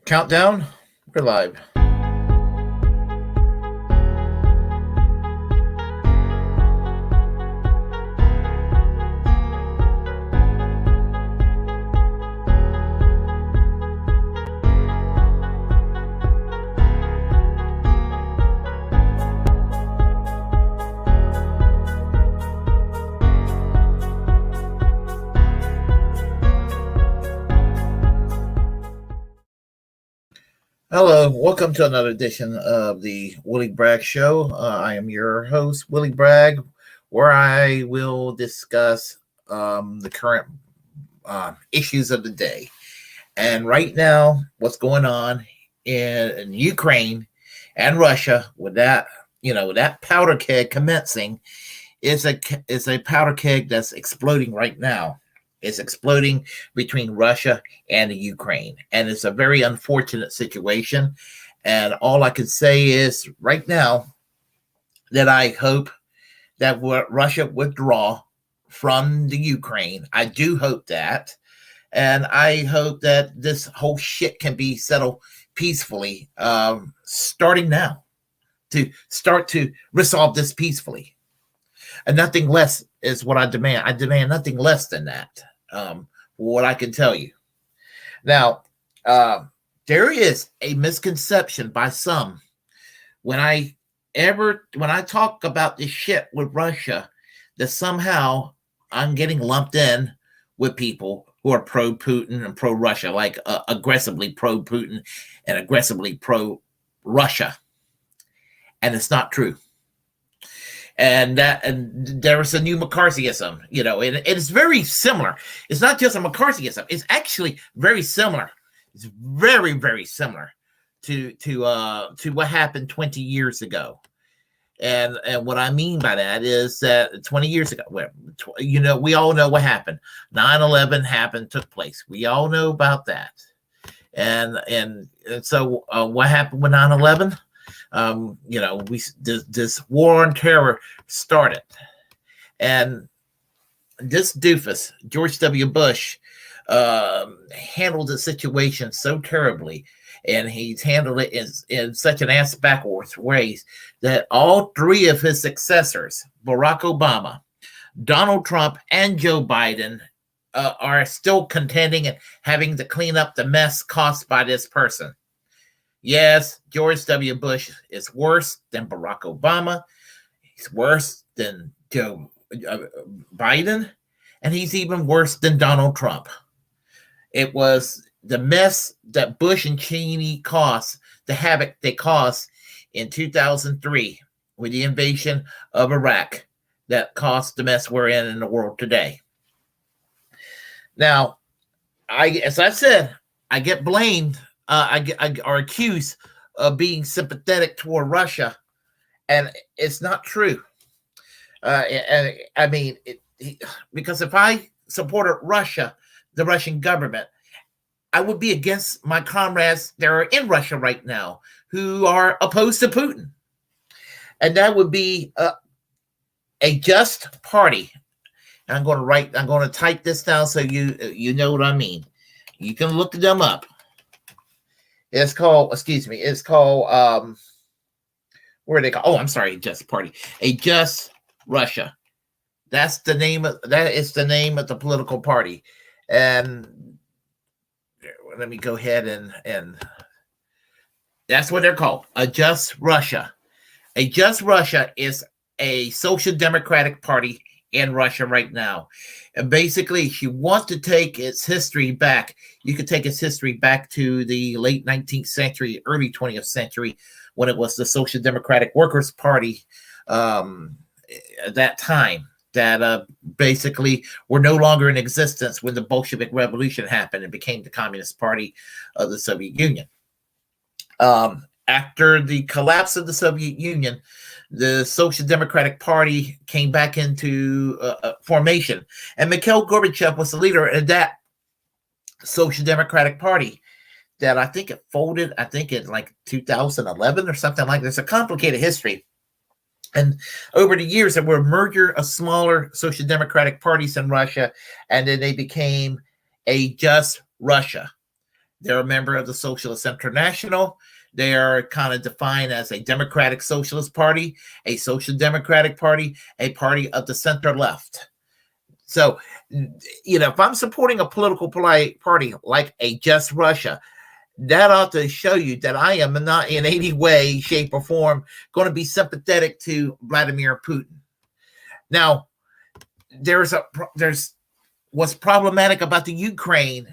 Countdown. We're live. Hello, welcome to another edition of the Willie Bragg Show. I am your host, Willie Bragg, where I will discuss the current issues of the day. And right now, what's going on in Ukraine and Russia with that, that powder keg commencing is a powder keg that's exploding right now. It's exploding between Russia and the Ukraine. And it's a very unfortunate situation. And all I can say is right now that I hope that Russia withdraw from the Ukraine. I do hope that. And I hope that this whole shit can be settled peacefully, starting now, to start to resolve this peacefully. And nothing less is what I demand. I demand nothing less than that. What I can tell you. Now, there is a misconception by some when I talk about this shit with Russia, that somehow I'm getting lumped in with people who are pro-Putin and pro-Russia, like aggressively pro-Putin and aggressively pro-Russia. And it's not true. And there is a new McCarthyism, and it is very similar. It's not just a McCarthyism; it's actually very similar. It's very, very similar to what happened 20 years ago. And what I mean by that is that 20 years ago, we all know what happened. 9/11 happened, took place. We all know about that. And so what happened with 9/11? This war on terror started, and this doofus, George W. Bush, handled the situation so terribly, and he's handled it in such an ass backwards ways that all three of his successors, Barack Obama, Donald Trump, and Joe Biden, are still contending and having to clean up the mess caused by this person. Yes, George W. Bush is worse than Barack Obama. He's worse than Joe Biden. And he's even worse than Donald Trump. It was the mess that Bush and Cheney caused, the havoc they caused in 2003 with the invasion of Iraq, that caused the mess we're in the world today. Now, as I said, I get blamed. I are accused of being sympathetic toward Russia, and it's not true. Because if I supported Russia, the Russian government, I would be against my comrades that are in Russia right now who are opposed to Putin, and that would be a just party. And I'm going to type this down so you know what I mean. You can look them up. It's called, where are they called? Oh, I'm sorry, Just Party. A Just Russia. That is the name of the political party. And let me go ahead and that's what they're called. A Just Russia. A Just Russia is a social democratic party in Russia right now. And basically, if you want to take its history back, you could take its history back to the late 19th century, early 20th century, when it was the Social Democratic Workers' Party at that time, that basically were no longer in existence when the Bolshevik Revolution happened and became the Communist Party of the Soviet Union. After the collapse of the Soviet Union, the Social Democratic Party came back into formation. And Mikhail Gorbachev was the leader of that Social Democratic Party that I think it folded, in like 2011 or something like that. It's a complicated history. And over the years, there were a merger of smaller social democratic parties in Russia, and then they became a Just Russia. They're a member of the Socialist International. They are kind of defined as a democratic socialist party, a social democratic party, a party of the center left. So, if I'm supporting a political party like a Just Russia, that ought to show you that I am not in any way, shape, or form going to be sympathetic to Vladimir Putin. Now, there's what's problematic about the Ukraine.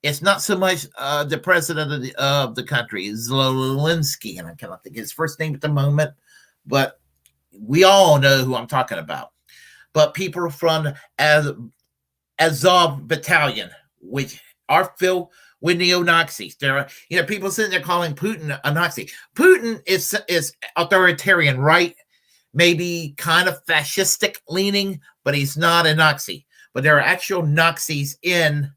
It's not so much the president of the country, Zelensky, and I cannot think of his first name at the moment, but we all know who I'm talking about. But people from Azov Battalion, which are filled with neo-Nazis. There are, people sitting there calling Putin a Nazi. Putin is authoritarian, right? Maybe kind of fascistic leaning, but he's not a Nazi. But there are actual Nazis in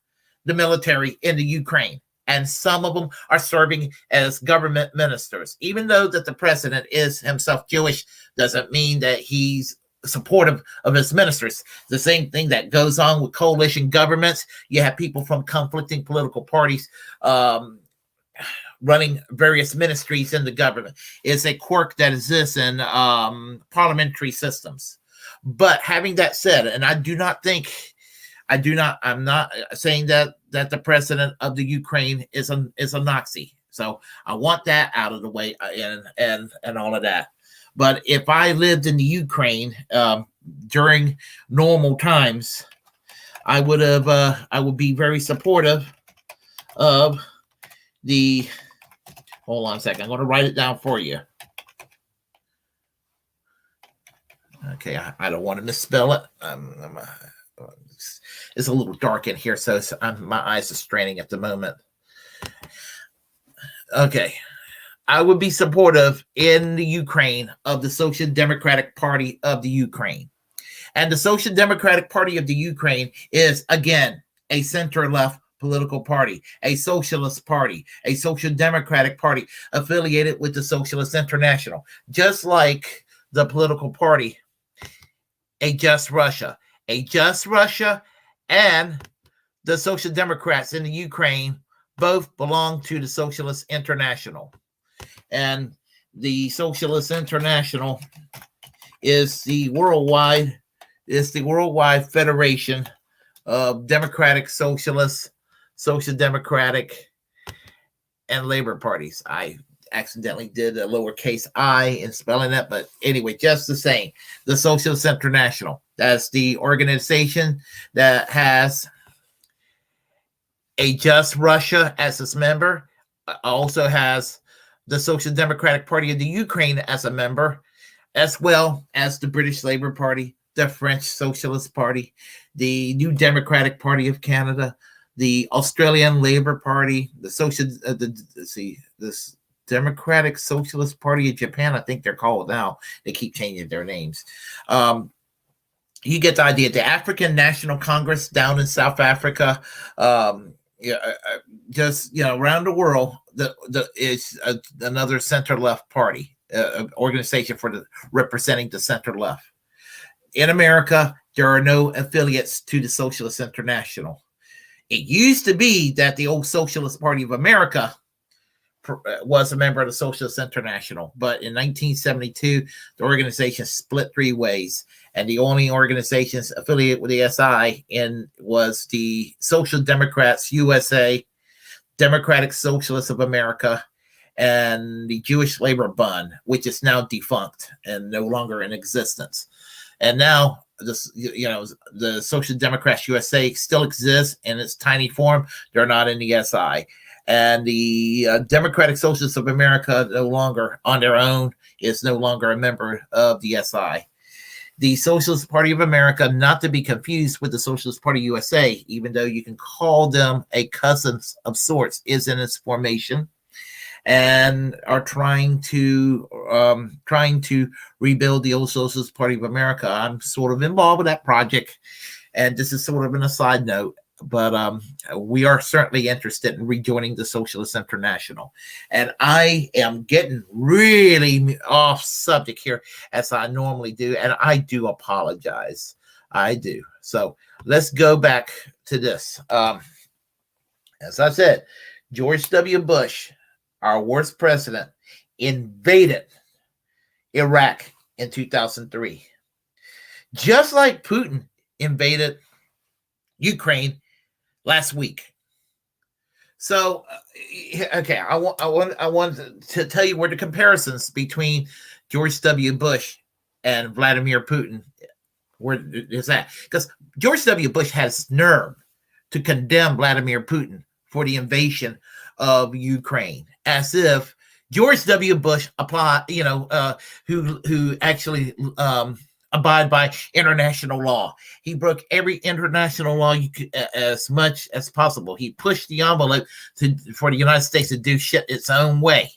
the military in the Ukraine, and some of them are serving as government ministers. Even though that the president is himself Jewish, doesn't mean that he's supportive of his ministers. The same thing that goes on with coalition governments. You have people from conflicting political parties running various ministries in the government. It's a quirk that exists in parliamentary systems. But having that said, and I'm not saying that the president of the Ukraine is a Nazi. So I want that out of the way and all of that. But if I lived in the Ukraine during normal times, I would be very supportive of the. Hold on a second. I'm going to write it down for you. Okay, I don't want to misspell it. It's a little dark in here, so my eyes are straining at the moment. Okay. I would be supportive in the Ukraine of the Social Democratic Party of the Ukraine. And the Social Democratic Party of the Ukraine is, again, a center-left political party, a socialist party, a social democratic party affiliated with the Socialist International, just like the political party, a Just Russia. A Just Russia and the Social Democrats in the Ukraine both belong to the Socialist International. And the Socialist International is the worldwide federation of democratic socialists, social democratic, and labor parties. I accidentally did a lowercase I in spelling that, but anyway, just the same. The Socialist International. That's the organization that has a Just Russia as its member. Also has the Social Democratic Party of the Ukraine as a member, as well as the British Labour Party, the French Socialist Party, the New Democratic Party of Canada, the Australian Labour Party, the Democratic Socialist Party of Japan. I think they're called now. They keep changing their names. You get the idea. The African National Congress down in South Africa. Just around the world, is another center-left party organization representing the center-left. In America, there are no affiliates to the Socialist International. It used to be that the old Socialist Party of America was a member of the Socialist International, but in 1972, the organization split three ways, and the only organizations affiliated with the SI was the Social Democrats USA, Democratic Socialists of America, and the Jewish Labor Bund, which is now defunct and no longer in existence. And now the Social Democrats USA still exists in its tiny form. They're not in the SI. And the Democratic Socialists of America, no longer on their own, is no longer a member of the SI. The Socialist Party of America, not to be confused with the Socialist Party USA, even though you can call them a cousin of sorts, is in its formation and are trying to rebuild the old Socialist Party of America. I'm sort of involved with that project, and this is sort of an aside note. But we are certainly interested in rejoining the Socialist International. And I am getting really off subject here, as I normally do, and I do apologize. I do. So let's go back to this. As I said, George W. Bush, our worst president, invaded Iraq in 2003. Just like Putin invaded Ukraine last week. So, okay, I want to tell you where the comparisons between George W. Bush and Vladimir Putin, where is that? Because George W. Bush has nerve to condemn Vladimir Putin for the invasion of Ukraine, as if George W. Bush who actually abide by international law. He broke every international law as much as possible. He pushed the envelope for the United States to do shit its own way.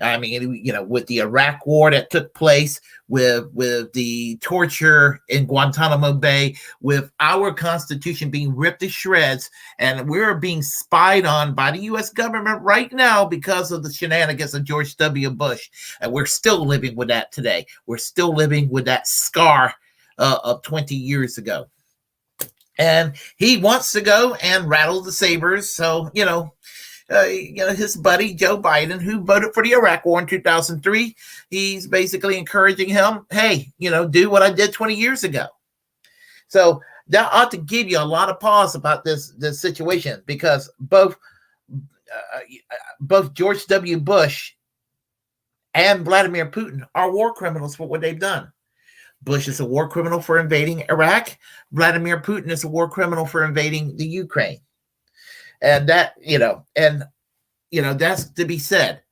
I mean, with the Iraq war that took place, with the torture in Guantanamo Bay, with our Constitution being ripped to shreds, and we're being spied on by the U.S. government right now because of the shenanigans of George W. Bush. And we're still living with that today. We're still living with that scar of 20 years ago. And he wants to go and rattle the sabers. So, his buddy Joe Biden, who voted for the Iraq war in 2003, he's basically encouraging him, hey, do what I did 20 years ago. So that ought to give you a lot of pause about this situation, because both George W. Bush and Vladimir Putin are war criminals for what they've done. Bush is a war criminal for invading Iraq. Vladimir Putin is a war criminal for invading the Ukraine. And that, that's to be said.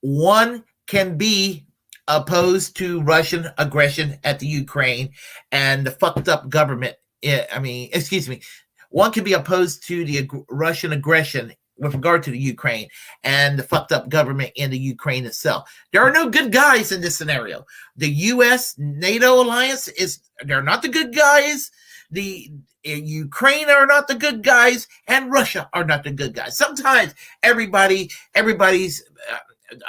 One can be opposed to Russian aggression at the Ukraine and the fucked up government. One can be opposed to the Russian aggression with regard to the Ukraine and the fucked up government in the Ukraine itself. There are no good guys in this scenario. The US-NATO alliance they're not the good guys. The Ukraine are not the good guys, and Russia are not the good guys. Sometimes everybody's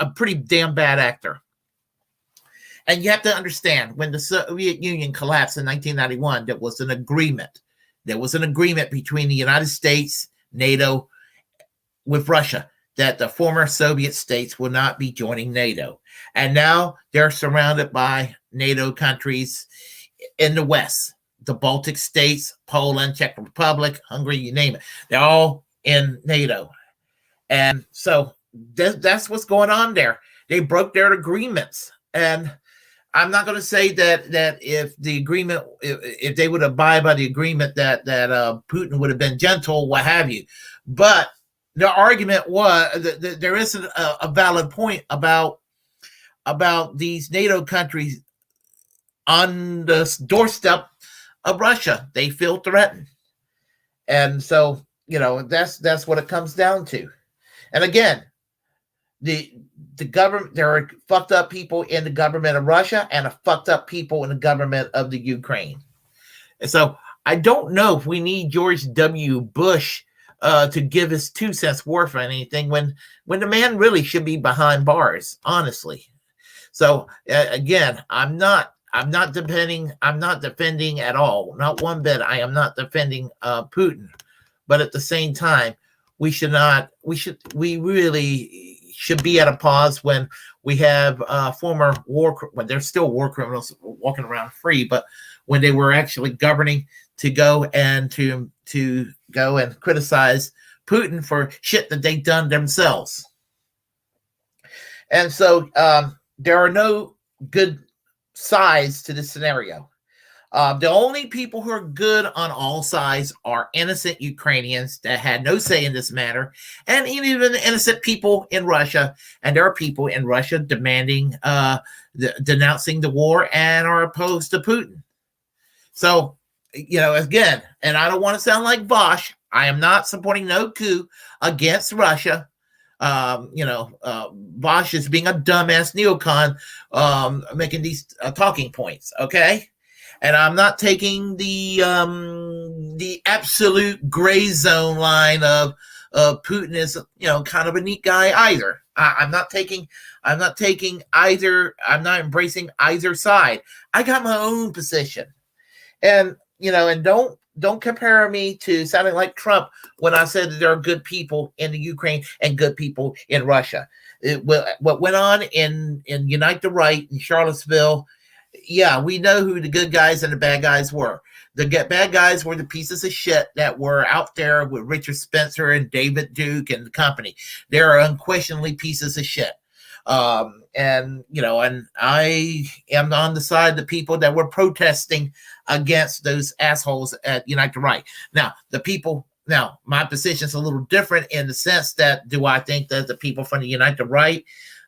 a pretty damn bad actor. And you have to understand, when the Soviet Union collapsed in 1991, there was an agreement. There was an agreement between the United States, NATO, with Russia, that the former Soviet states will not be joining NATO. And now they're surrounded by NATO countries in the West. The Baltic states, Poland, Czech Republic, Hungary, you name it. They're all in NATO. And so that's what's going on there. They broke their agreements. And I'm not going to say that if the agreement, if they would abide by the agreement, that Putin would have been gentle, what have you. But the argument was that there isn't a valid point about these NATO countries on the doorstep of Russia. They feel threatened. And so, that's what it comes down to. And again, the government, there are fucked up people in the government of Russia and fucked up people in the government of the Ukraine. And so I don't know if we need George W. Bush to give his 2 cents worth or anything when the man really should be behind bars, honestly. So again, I'm not defending at all, not one bit. I am not defending Putin, but at the same time, we really should be at a pause when we have former when they're still war criminals walking around free, but when they were actually governing, to go and to go and criticize Putin for shit that they've done themselves. And so there are no good sides to this scenario. The only people who are good on all sides are innocent Ukrainians that had no say in this matter, and even innocent people in Russia. And there are people in Russia demanding, denouncing the war and are opposed to Putin. So, again, and I don't want to sound like Bosch. I am not supporting no coup against Russia. Bosch is being a dumbass neocon, making these talking points. Okay. And I'm not taking the absolute gray zone line of Putin is, kind of a neat guy either. I'm not embracing either side. I got my own position. And, and don't don't compare me to sounding like Trump when I said that there are good people in the Ukraine and good people in Russia. What went on in Unite the Right in Charlottesville, yeah, we know who the good guys and the bad guys were. The bad guys were the pieces of shit that were out there with Richard Spencer and David Duke and the company. They are unquestionably pieces of shit. And I am on the side of the people that were protesting against those assholes at Unite the Right. Now, my position is a little different in the sense that, do I think that the people from the Unite the Right,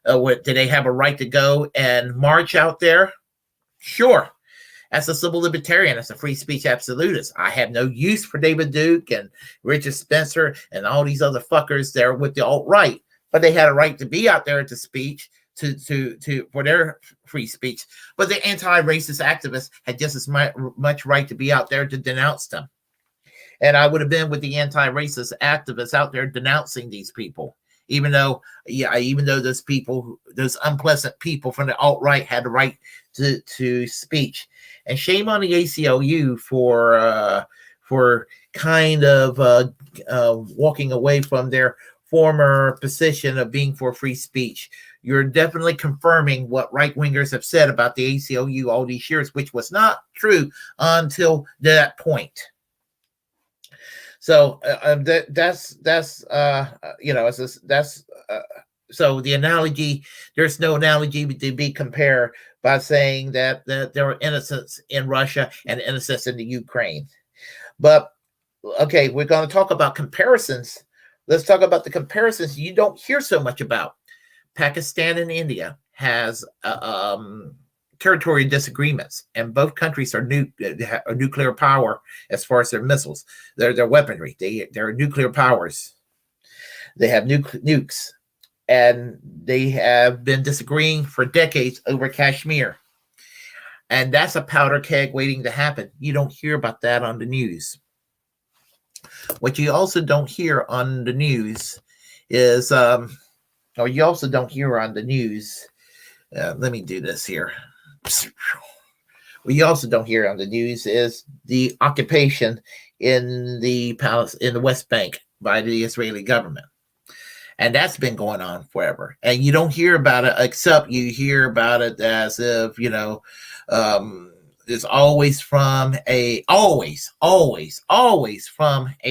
do they have a right to go and march out there? Sure. As a civil libertarian, as a free speech absolutist, I have no use for David Duke and Richard Spencer and all these other fuckers there with the alt-right. But they had a right to be out there to speech, for their free speech. But the anti-racist activists had just as much right to be out there to denounce them. And I would have been with the anti-racist activists out there denouncing these people, even though those people, those unpleasant people from the alt-right had the right to speech. And shame on the ACLU for kind of walking away from their former position of being for free speech. You're definitely confirming what right-wingers have said about the ACLU all these years, which was not true until that point. So so the analogy, there's no analogy to be compared by saying that there are innocents in Russia and innocents in the Ukraine. But okay, we're going to talk about comparisons. Let's talk about the comparisons you don't hear so much about. Pakistan and India has territory disagreements, and both countries are a nuclear power as far as their missiles, their weaponry. They're nuclear powers. They have nukes, and they have been disagreeing for decades over Kashmir. And that's a powder keg waiting to happen. You don't hear about that on the news. What you also don't hear on the news is, let me do this here. What you also don't hear on the news is the occupation in the West Bank by the Israeli government. And that's been going on forever. And you don't hear about it, except you hear about it as if, it's always from a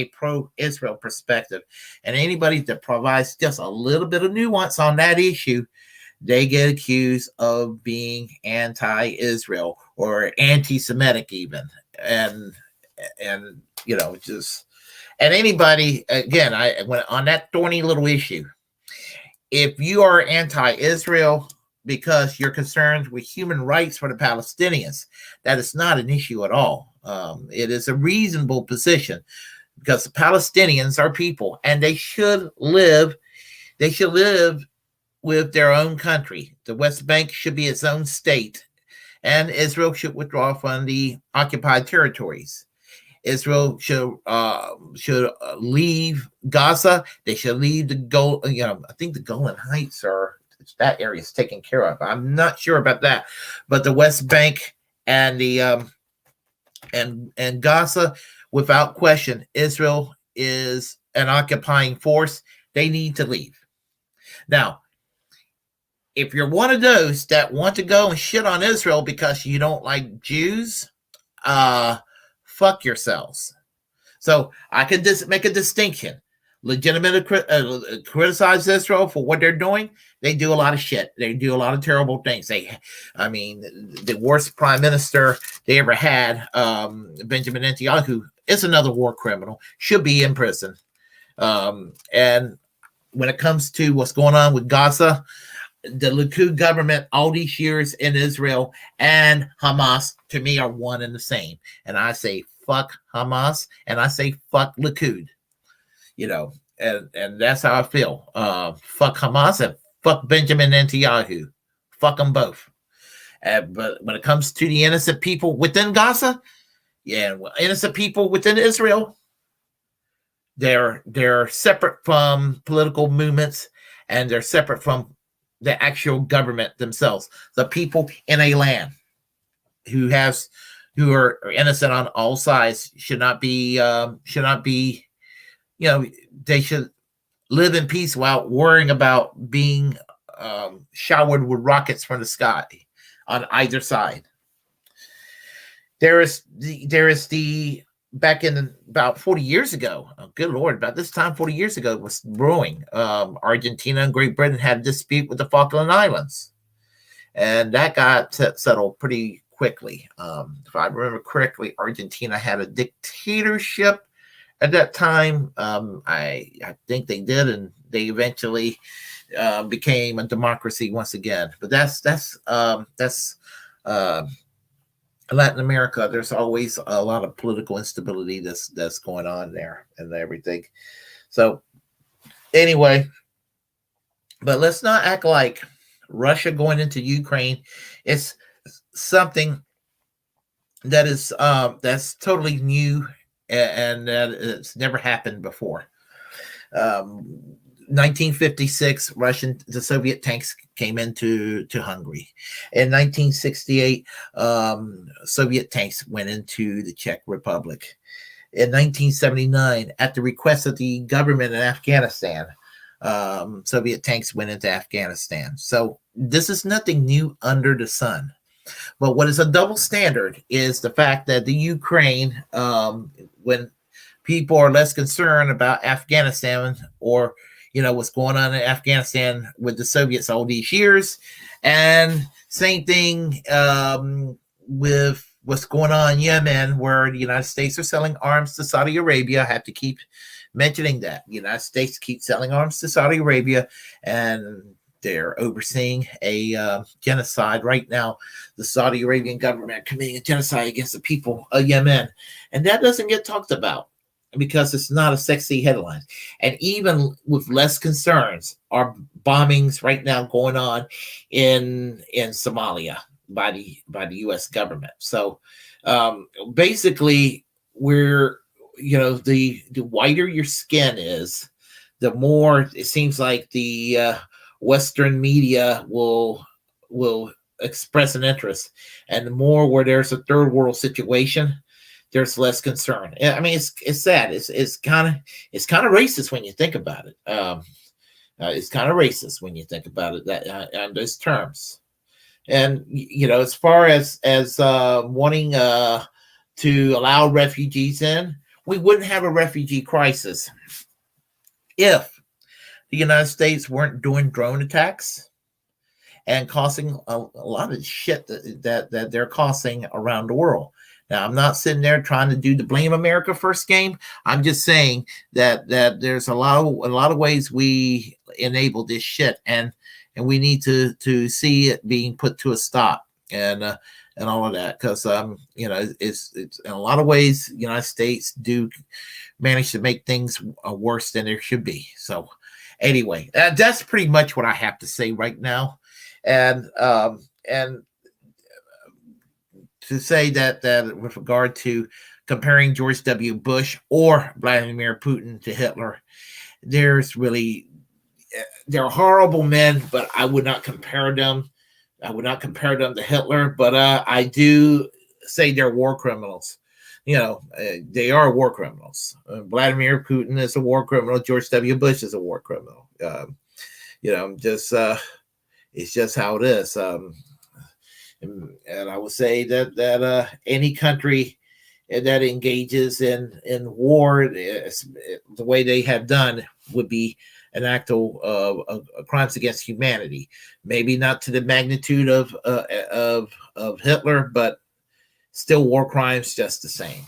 pro-Israel perspective. And anybody that provides just a little bit of nuance on that issue, they get accused of being anti-Israel or anti-Semitic even. And anybody, again, on that thorny little issue, if you are anti-Israel because you're concerned with human rights for the Palestinians, that is not an issue at all. It is a reasonable position because the Palestinians are people and they should live with their own country. The West Bank should be its own state, and Israel should withdraw from the occupied territories. Israel should leave Gaza. They should leave the I think the Golan Heights that area is taken care of. I'm not sure about that, but the West Bank and the and Gaza, without question, Israel is an occupying force. They need to leave. Now, if you're one of those that want to go and shit on Israel because you don't like Jews, fuck yourselves. So I can just make a distinction. Legitimately criticize Israel for what they're doing. They do a lot of shit. They do a lot of terrible things. The worst prime minister they ever had, Benjamin Netanyahu, is another war criminal, should be in prison. And when it comes to what's going on with Gaza, the Likud government all these years in Israel and Hamas, to me, are one and the same. And I say fuck Hamas and I say fuck Likud. And that's how I feel. Fuck Hamas and fuck Benjamin Netanyahu. Fuck them both. But when it comes to the innocent people within Gaza, innocent people within Israel, they're separate from political movements and they're separate from the actual government themselves. The people in a land who has who are innocent on all sides should not be, they should live in peace without worrying about being showered with rockets from the sky on either side. There is the back in about 40 years ago. Oh, good Lord, about this time 40 years ago was brewing. Argentina and Great Britain had a dispute with the Falkland Islands, and that got settled pretty quickly. If I remember correctly, Argentina had a dictatorship at that time. I think they did, and they eventually became a democracy once again. But that's Latin America. There's always a lot of political instability that's going on there and everything. So anyway, but let's not act like Russia going into Ukraine is something that is that's totally new and that it's never happened before. 1956, the Soviet tanks came into Hungary. In 1968, Soviet tanks went into the Czech Republic. In 1979, at the request of the government in Afghanistan, Soviet tanks went into Afghanistan. So this is nothing new under the sun. But what is a double standard is the fact that the Ukraine, when people are less concerned about Afghanistan or what's going on in Afghanistan with the Soviets all these years, and same thing with what's going on in Yemen, where the United States are selling arms to Saudi Arabia. I have to keep mentioning that the United States keeps selling arms to Saudi Arabia, and they're overseeing a genocide right now. The Saudi Arabian government committing a genocide against the people of Yemen, and that doesn't get talked about because it's not a sexy headline. And even with less concerns are bombings right now going on in Somalia by the US government. So basically we're, the whiter your skin is, the more it seems like the Western media will express an interest, and the more where there's a third world situation, there's less concern. I mean, it's sad. It's kind of racist when you think about it. It's kind of racist when you think about it that on those terms. And as far as wanting to allow refugees in, we wouldn't have a refugee crisis if the United States weren't doing drone attacks and causing a lot of shit that they're causing around the world. Now, I'm not sitting there trying to do the blame America first game. I'm just saying that there's a lot of ways we enable this shit, and we need to see it being put to a stop and all of that, because it's in a lot of ways the United States do manage to make things worse than there should be. So anyway, that's pretty much what I have to say right now, and to say that with regard to comparing George W. Bush or Vladimir Putin to Hitler, they're horrible men, but I would not compare them. I would not compare them to Hitler, but I do say they're war criminals. They are war criminals. Vladimir Putin is a war criminal. George W. Bush is a war criminal. It's just how it is. And I would say that any country that engages in war, the way they have done, would be an act of crimes against humanity. Maybe not to the magnitude of Hitler, but still war crimes just the same.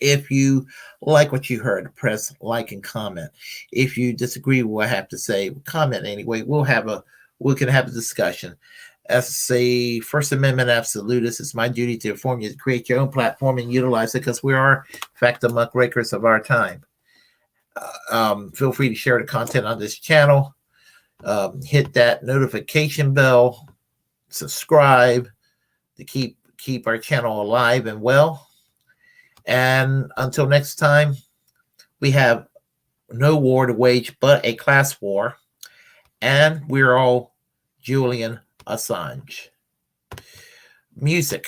If you like what you heard, press like and comment. If you disagree with what I have to say, comment anyway. We can have a discussion. As a First Amendment absolutist, it's my duty to inform you to create your own platform and utilize it, because we are, in fact, the muckrakers of our time. Feel free to share the content on this channel. Hit that notification bell. Subscribe to keep our channel alive and well. And until next time, we have no war to wage but a class war. And we're all Julian Assange. Music.